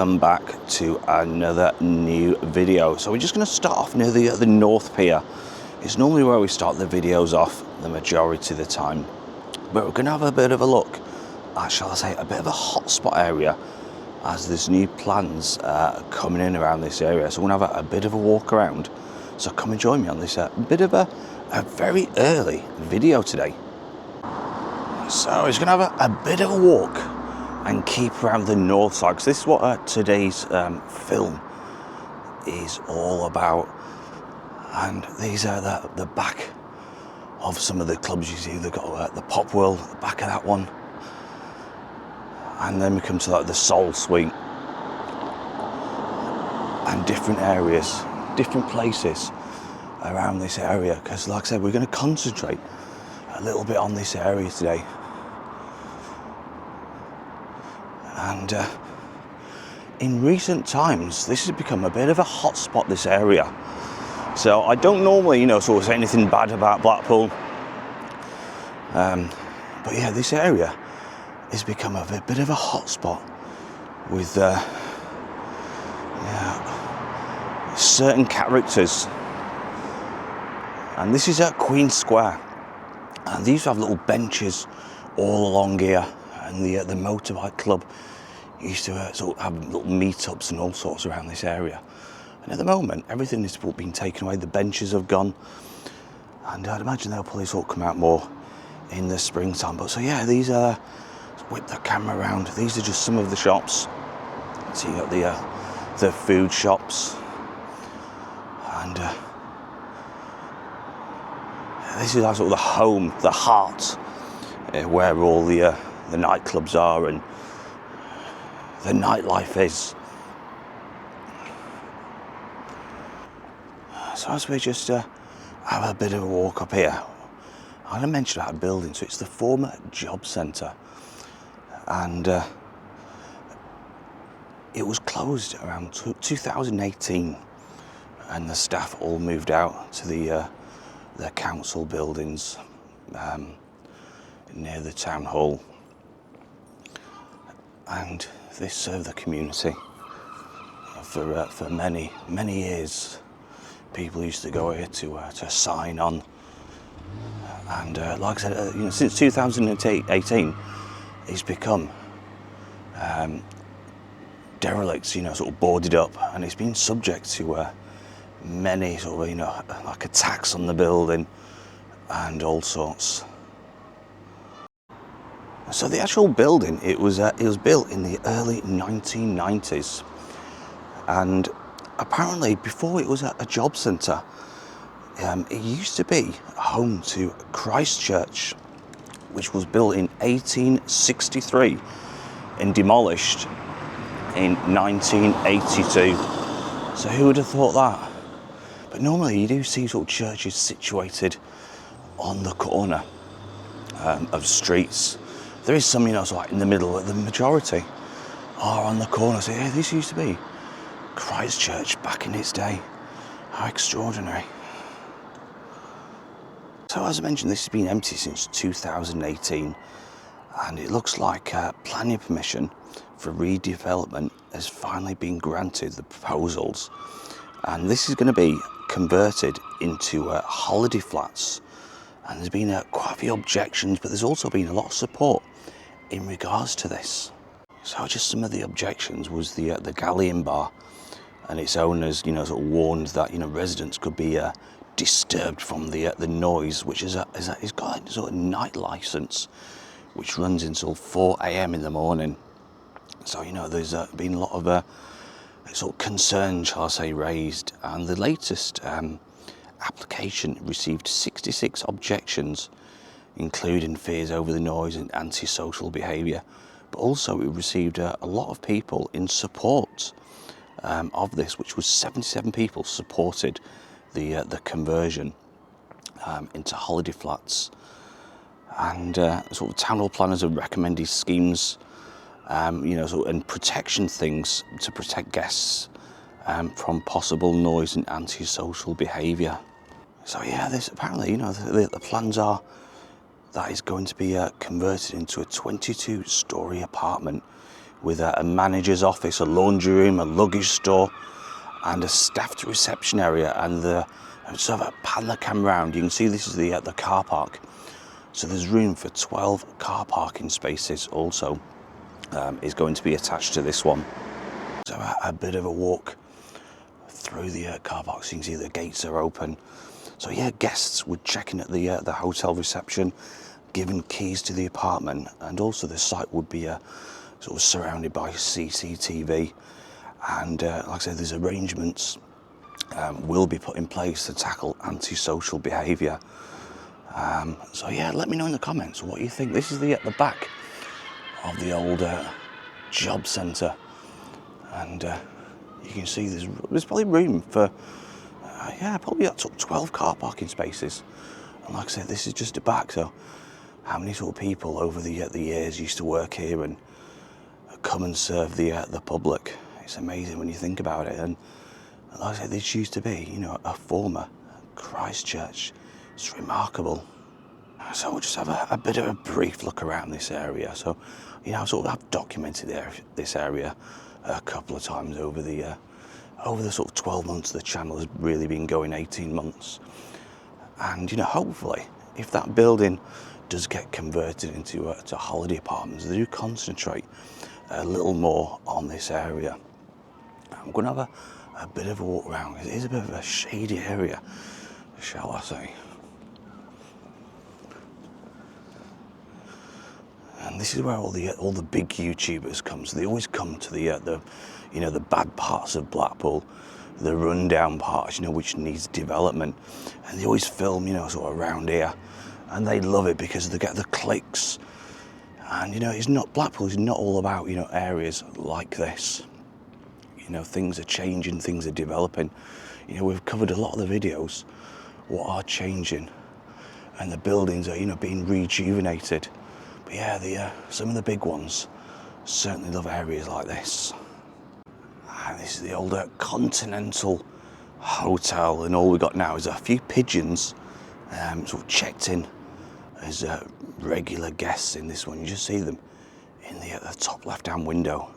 welcome back to another new video. So we're just going to start off near the North Pier. It's normally where we start the videos off the majority of the time, but we're going to have a bit of a look at, shall I say, a bit of a hotspot area as there's new plans coming in around this area. So we're going to have a bit of a walk around. So come and join me on this bit of a very early video today. So we're going to have a bit of a walk and keep around the north side, because this is what today's film is all about. And these are the back of some of the clubs you see. They've got the Pop World at the back of that one, and then we come to like the Soul Suite and different areas, different places around this area, because like I said, we're going to concentrate a little bit on this area today. And in recent times, this has become a bit of a hot spot, this area. So I don't normally, sort of say anything bad about Blackpool. But yeah, this area has become a bit of a hot spot with certain characters. And this is at Queen Square. And these have little benches all along here. And the motorbike club used to sort of have little meetups and all sorts around this area. And at the moment, everything has been taken away. The benches have gone, and I'd imagine they'll probably sort of come out more in the springtime. But so yeah, these are, whip the camera around. These are just some of the shops. So you got the food shops, and this is like sort of the home, the heart, where all the nightclubs are and the nightlife is. So as we just have a bit of a walk up here, I'm going to mention about a building. So it's the former Jobcentre, and it was closed around 2018, and the staff all moved out to the council buildings near the town hall. And this served the community for many years. People used to go here to sign on, and like I said, since 2018, it's become derelict, sort of boarded up, and it's been subject to many sort of like attacks on the building and all sorts. So the actual building, it was built in the early 1990s, and apparently before it was a job centre, it used to be home to Christ Church, which was built in 1863 and demolished in 1982. So who would have thought that? But normally you do see sort of churches situated on the corner of streets. There is some, sort of like in the middle, but the majority are on the corner. So yeah, this used to be Christ Church back in its day. How extraordinary. So as I mentioned, this has been empty since 2018, and it looks like planning permission for redevelopment has finally been granted, the proposals, and this is going to be converted into holiday flats. And there's been quite a few objections, but there's also been a lot of support in regards to this. So just some of the objections was the Galleon Bar, and its owners, sort of warned that residents could be disturbed from the noise, which is it's got a sort of night license, which runs until 4 a.m. in the morning. So there's been a lot of sort of concern, shall I say, raised, and the latest application received 66 objections, including fears over the noise and antisocial behaviour. But also it received a lot of people in support of this, which was 77 people supported the conversion into holiday flats. And sort of town hall planners have recommended schemes, and protection things to protect guests from possible noise and antisocial behaviour. So yeah, this apparently, the plans are that is going to be converted into a 22-storey apartment with a manager's office, a laundry room, a luggage store, and a staffed reception area. And sort of pan the camera around, you can see this is the car park. So there's room for 12 car parking spaces also is going to be attached to this one. So a bit of a walk through the car park, so you can see the gates are open. So yeah, guests would check in at the hotel reception, given keys to the apartment, and also the site would be sort of surrounded by CCTV. And like I said, there's arrangements will be put in place to tackle antisocial behaviour. So yeah, let me know in the comments what you think. This is the back of the old Jobcentre, and you can see there's probably room for probably up to 12 car parking spaces. And like I said, this is just the back. So how many sort of people over the years used to work here and come and serve the public? It's amazing when you think about it. And like I said, this used to be, you know, a former Christ church. It's remarkable. So we'll just have a bit of a brief look around this area. So, you know, I've documented this area a couple of times over the sort of 12 months the channel has really been going, 18 months. And, you know, hopefully, if that building does get converted into holiday apartments, they do concentrate a little more on this area. I'm going to have a bit of a walk around. It is a bit of a shady area, shall I say. And this is where all the big YouTubers come. So they always come to the bad parts of Blackpool, the rundown parts, you know, which needs development, and they always film, you know, sort of around here, and they love it because they get the clicks. And you know, Blackpool is not all about, you know, areas like this. You know, things are changing, things are developing. You know, we've covered a lot of the videos what are changing, and the buildings are, you know, being rejuvenated. But yeah, some of the big ones certainly love areas like this. And this is the older Continental Hotel, and all we got now is a few pigeons sort of checked in as regular guests in this one. You just see them in the top left-hand window.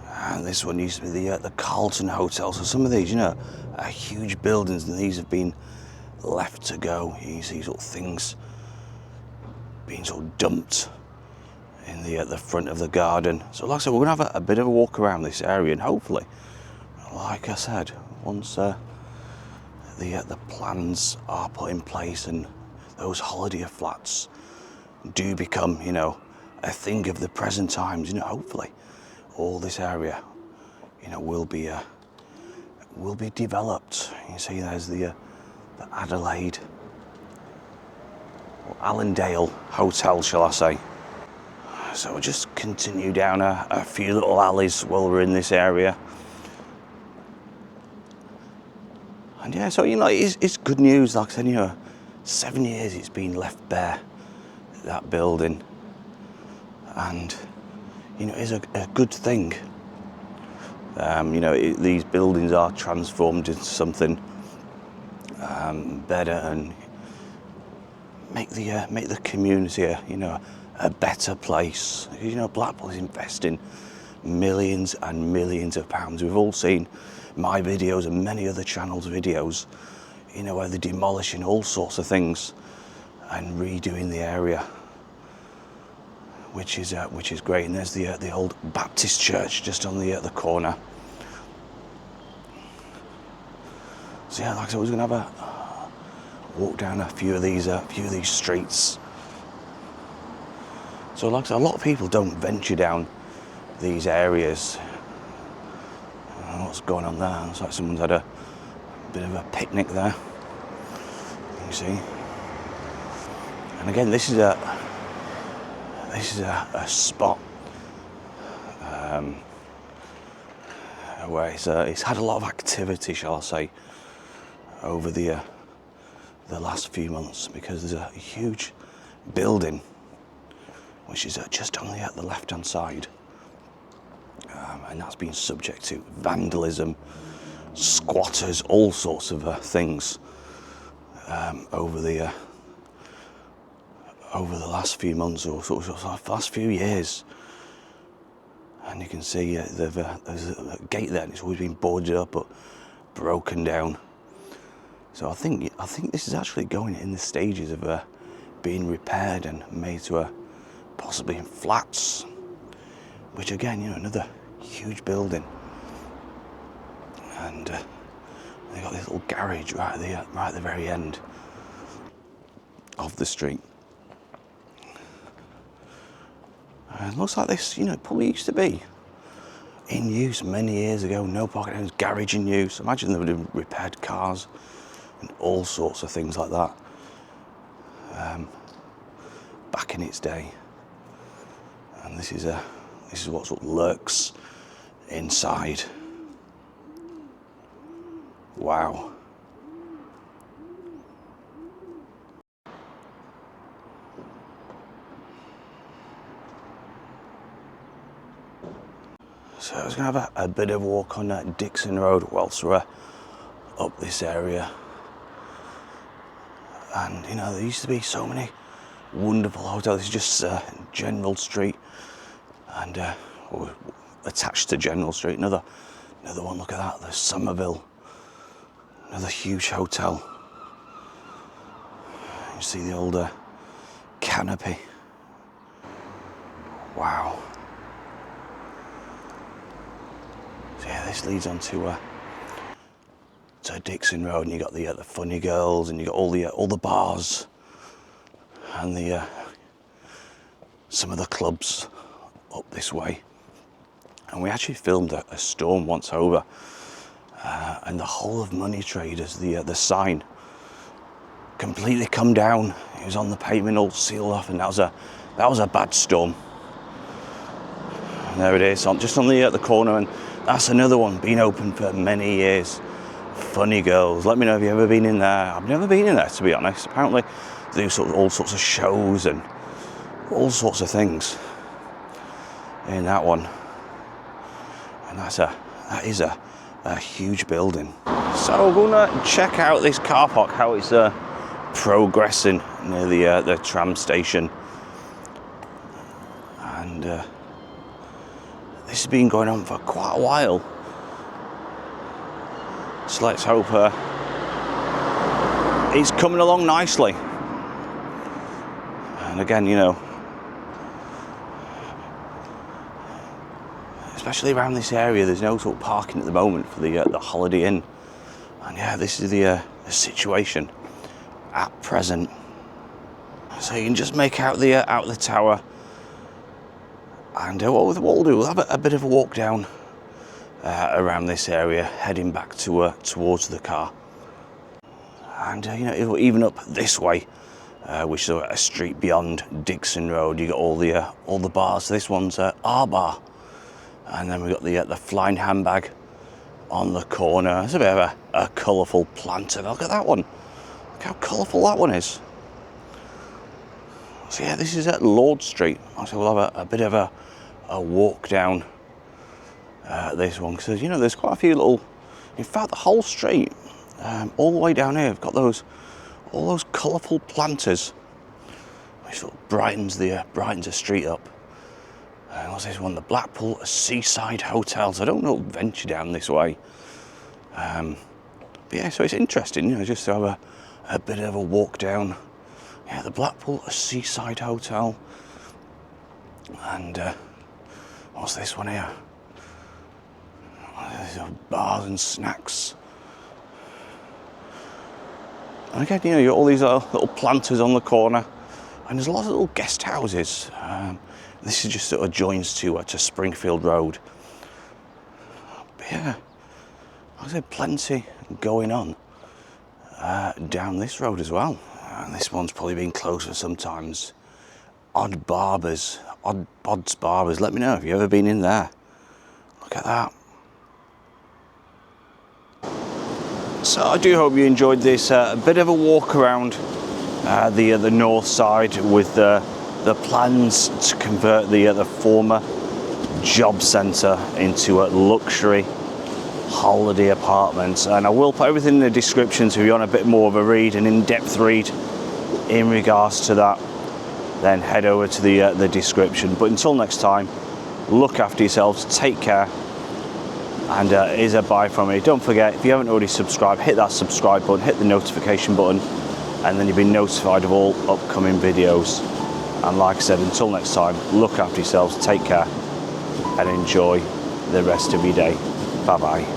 And this one used to be the Carlton Hotel. So some of these, you know, are huge buildings, and these have been left to go. You see sort of things being sort of dumped in the front of the garden. So like I said, we're going to have a bit of a walk around this area, and hopefully, like I said, once the plans are put in place and those holiday flats do become, you know, a thing of the present times, you know, hopefully all this area, you know, will be developed. You see there's the Adelaide or Allendale Hotel, shall I say. So we'll just continue down a few little alleys while we're in this area. And yeah, so, you know, it's good news. Like I said, you know, 7 years it's been left bare, that building. And, you know, it's a good thing. You know, these buildings are transformed into something better, and make the community, you know, a better place. You know, Blackpool is investing millions and millions of pounds. We've all seen my videos and many other channels' videos, you know, where they're demolishing all sorts of things and redoing the area, which is great. And there's the old Baptist church just on the corner. So yeah, like I said, we're going to have a walk down a few of these streets. So like I said, a lot of people don't venture down these areas. What's going on there? Looks like someone's had a bit of a picnic there. You see. And again, this is a spot where it's had a lot of activity, shall I say, over the last few months, because there's a huge building which is just only at the left-hand side, and that's been subject to vandalism, squatters, all sorts of things over the last few months, or sort of last few years. And you can see there's a gate there, and it's always been boarded up but broken down. So I think this is actually going in the stages of being repaired and made to possibly flats. Which again, another huge building. And they got this little garage right at the very end of the street. And it looks like this, probably used to be in use many years ago. No parking, garage in use. Imagine they would have repaired cars and all sorts of things like that back in its day. And this is what sort of lurks inside. Wow. So I was going to have a bit of a walk on Dixon Road whilst we're up this area. And there used to be so many wonderful hotels. This is just General Street, and attached to General Street, another one. Look at that, there's Somerville, another huge hotel. You see the old canopy. Wow. So yeah, this leads on to Dixon Road, and you got the Funny Girls, and you got all the bars, and some of the clubs up this way. And we actually filmed a storm once over, and the whole of Money Traders, the sign, completely come down. It was on the pavement, all sealed off, and that was a bad storm. And there it is, just on the corner, and that's another one, been open for many years. Funny Girls. Let me know if you've ever been in there. I've never been in there, to be honest. Apparently they do all sorts of shows and all sorts of things in that one. And that is a huge building. So we're gonna check out this car park, how it's progressing near the tram station. And this has been going on for quite a while. So let's hope it's coming along nicely. And again, especially around this area, there's no sort of parking at the moment for the Holiday Inn. And yeah, this is the situation at present. So you can just make out the tower. And what we'll do, we'll have a bit of a walk down around this area, heading back towards the car. And even up this way, which is a street beyond Dixon Road, you got all the bars. So this one's our bar, and then we got the Flying Handbag on the corner. It's a bit of a colourful planter. Look at that one. Look how colourful that one is. So yeah, this is at Lord Street. So we'll have a bit of a walk down this one, because there's quite a few little, in fact the whole street, all the way down here, I've got all those colourful planters, which sort of brightens the street up. And what's this one? The Blackpool Seaside Hotel. So I don't know, venture down this way. But yeah, so it's interesting, just to have a bit of a walk down. Yeah, the Blackpool Seaside Hotel. And what's this one here? There's bars and snacks. And again, you got all these little planters on the corner, and there's a lot of little guest houses. This is just sort of joins to Springfield Road. But yeah, like I said, plenty going on down this road as well. And this one's probably been closed for sometimes. Odd Barbers. Bod's Barbers. Let me know if you've ever been in there. Look at that. So I do hope you enjoyed this. A bit of a walk around the north side with the plans to convert the former Jobcentre into a luxury holiday apartments. And I will put everything in the description, so if you want a bit more of a read, an in-depth read in regards to that, then head over to the description. But until next time, look after yourselves, take care, and it is a bye from me. Don't forget, if you haven't already subscribed, hit that subscribe button, hit the notification button, and then you'll be notified of all upcoming videos. And like I said, until next time, look after yourselves, take care, and enjoy the rest of your day. Bye bye.